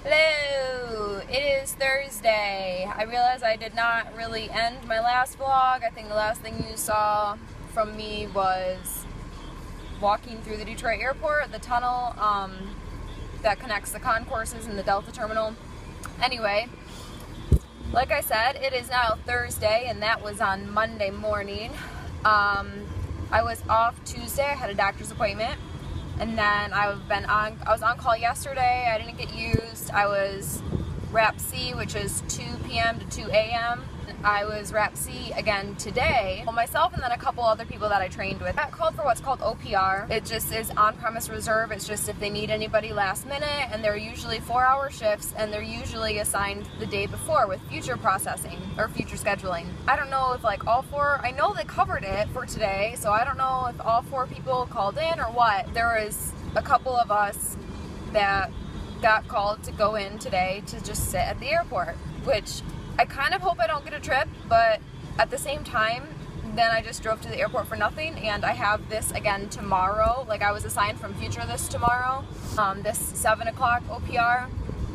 Hello! It is Thursday. I realize I did not really end my last vlog. I think the last thing you saw from me was walking through the Detroit airport, the tunnel that connects the concourses and the Delta terminal. Anyway, like I said, it is now Thursday and that was on Monday morning. I was off Tuesday. I had a doctor's appointment. And then I was on call yesterday. I didn't get used. I was Wrap C, which is 2 p.m. to 2 a.m. I was Wrap C again today. Well, myself and then a couple other people that I trained with. I called for what's called OPR. It just is on-premise reserve. It's just if they need anybody last minute, and they're usually 4-hour shifts, and they're usually assigned the day before with future processing or future scheduling. I don't know if like all 4, I know they covered it for today, so I don't know if all 4 people called in or what. There was a couple of us that got called to go in today to just sit at the airport, which I kind of hope I don't get a trip, but at the same time, then I just drove to the airport for nothing, and I have this again tomorrow. Like, I was assigned from Future this tomorrow, this 7 o'clock OPR,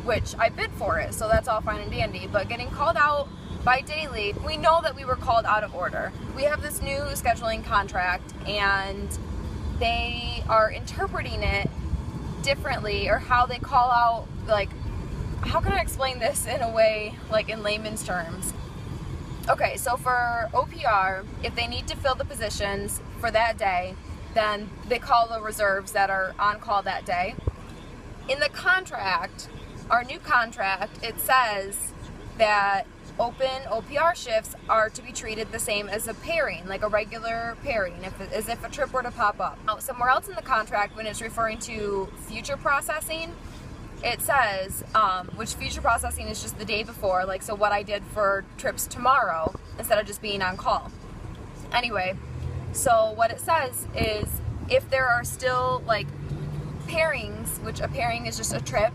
which I bid for it, so that's all fine and dandy. But getting called out by daily, we know that we were called out of order. We have this new scheduling contract, and they are interpreting it differently, or how they call out, like, how can I explain this in a way, like in layman's terms? Okay, so for OPR, if they need to fill the positions for that day, then they call the reserves that are on call that day. In the contract, our new contract, it says that open OPR shifts are to be treated the same as a pairing, like a regular pairing, as if a trip were to pop up. Now, somewhere else in the contract, when it's referring to future processing, it says, which future processing is just the day before, like, so what I did for trips tomorrow instead of just being on call. Anyway, so what it says is if there are still like pairings, which a pairing is just a trip,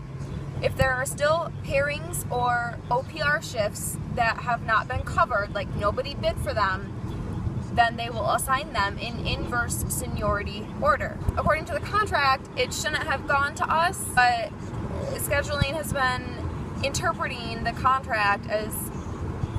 if there are still pairings or OPR shifts that have not been covered, like nobody bid for them, then they will assign them in inverse seniority order. According to the contract, it shouldn't have gone to us, but scheduling has been interpreting the contract as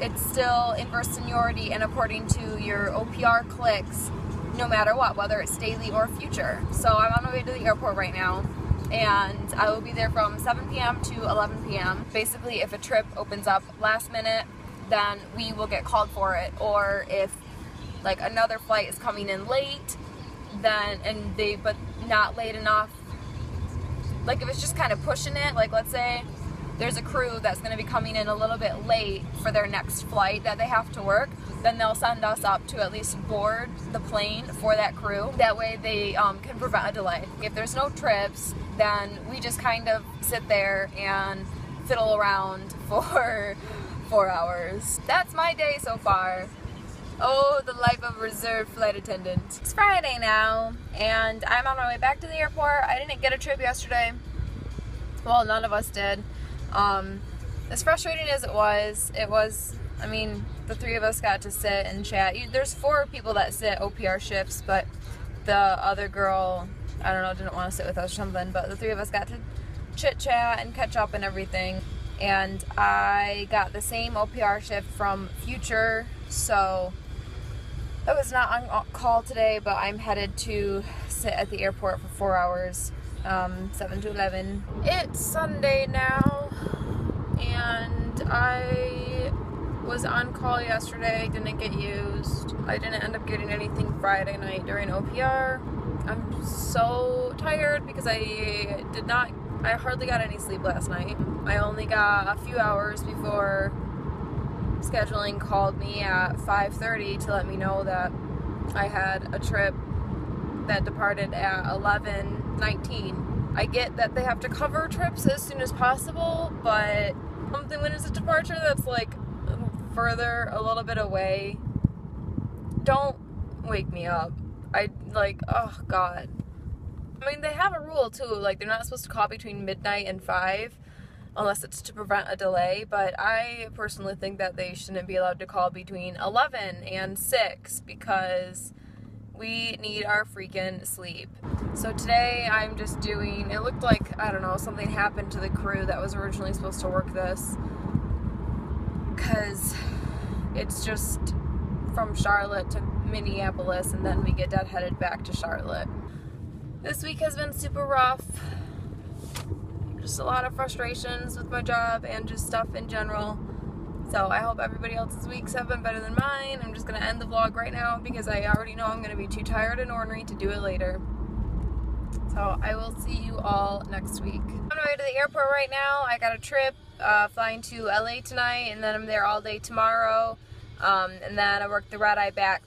it's still inverse seniority and according to your OPR clicks, no matter what, whether it's daily or future. So I'm on my way to the airport right now, and I will be there from 7 p.m. to 11 p.m. Basically, if a trip opens up last minute, then we will get called for it, or if like another flight is coming in late, then, but not late enough, like if it's just kind of pushing it, like let's say there's a crew that's going to be coming in a little bit late for their next flight that they have to work, then they'll send us up to at least board the plane for that crew. That way they can prevent a delay. If there's no trips, then we just kind of sit there and fiddle around for 4 hours. That's my day so far. Oh, the life of a reserve flight attendant. It's Friday now, and I'm on my way back to the airport. I didn't get a trip yesterday. Well, none of us did. As frustrating as it was, I mean, the 3 of us got to sit and chat. There's 4 people that sit OPR shifts, but the other girl, I don't know, didn't want to sit with us or something, but the 3 of us got to chit-chat and catch up and everything. And I got the same OPR shift from Future, so I was not on call today, but I'm headed to sit at the airport for 4 hours, 7 to 11. It's Sunday now, and I was on call yesterday, didn't get used. I didn't end up getting anything Friday night during OPR. I'm so tired because I hardly got any sleep last night. I only got a few hours before scheduling called me at 5:30 to let me know that I had a trip that departed at 11:19. I get that they have to cover trips as soon as possible, but something when it's a departure that's like further a little bit away, don't wake me up. Oh God. I mean, they have a rule too, like they're not supposed to call between midnight and 5 unless it's to prevent a delay, but I personally think that they shouldn't be allowed to call between 11 and 6 because We need our freaking sleep. So today I'm just doing, it looked like, I don't know, something happened to the crew that was originally supposed to work this. Because it's just from Charlotte to Minneapolis, and then we get deadheaded back to Charlotte. This week has been super rough. Just a lot of frustrations with my job and just stuff in general. So I hope everybody else's weeks have been better than mine. I'm just going to end the vlog right now because I already know I'm going to be too tired and ornery to do it later. So I will see you all next week. I'm on my way to the airport right now. I got a trip flying to LA tonight, and then I'm there all day tomorrow. And then I work the red-eye back